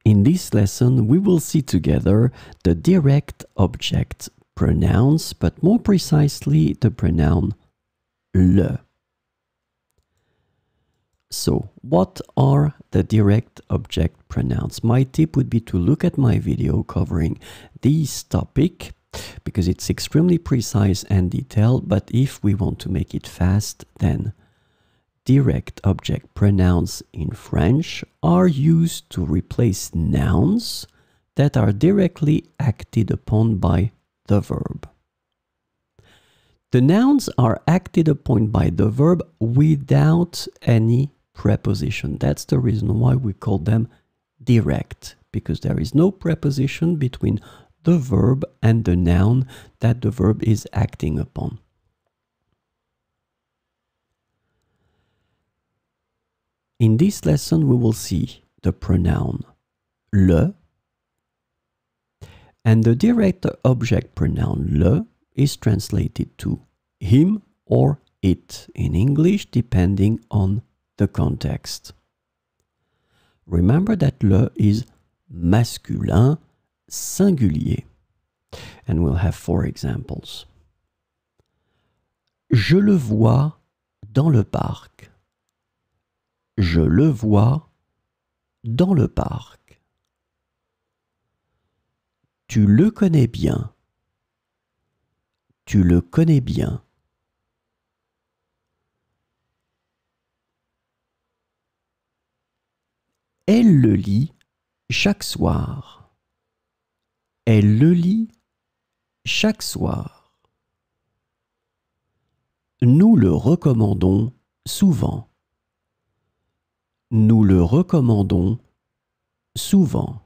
In this lesson, we will see together the direct object pronouns, but more precisely the pronoun le. So, what are the direct object pronouns? My tip would be to look at my video covering this topic because it's extremely precise and detailed, but if we want to make it fast, then direct object pronouns in French are used to replace nouns that are directly acted upon by the verb. The nouns are acted upon by the verb without any preposition. That's the reason why we call them direct, because there is no preposition between the verb and the noun that the verb is acting upon. In this lesson, we will see the pronoun le, and the direct object pronoun le is translated to him or it in English, depending on the context. Remember that le is masculin singulier, and we'll have 4 examples. Je le vois dans le parc. Je le vois dans le parc. Tu le connais bien. Tu le connais bien. Elle le lit chaque soir. Elle le lit chaque soir. Nous le recommandons souvent. Nous le recommandons souvent.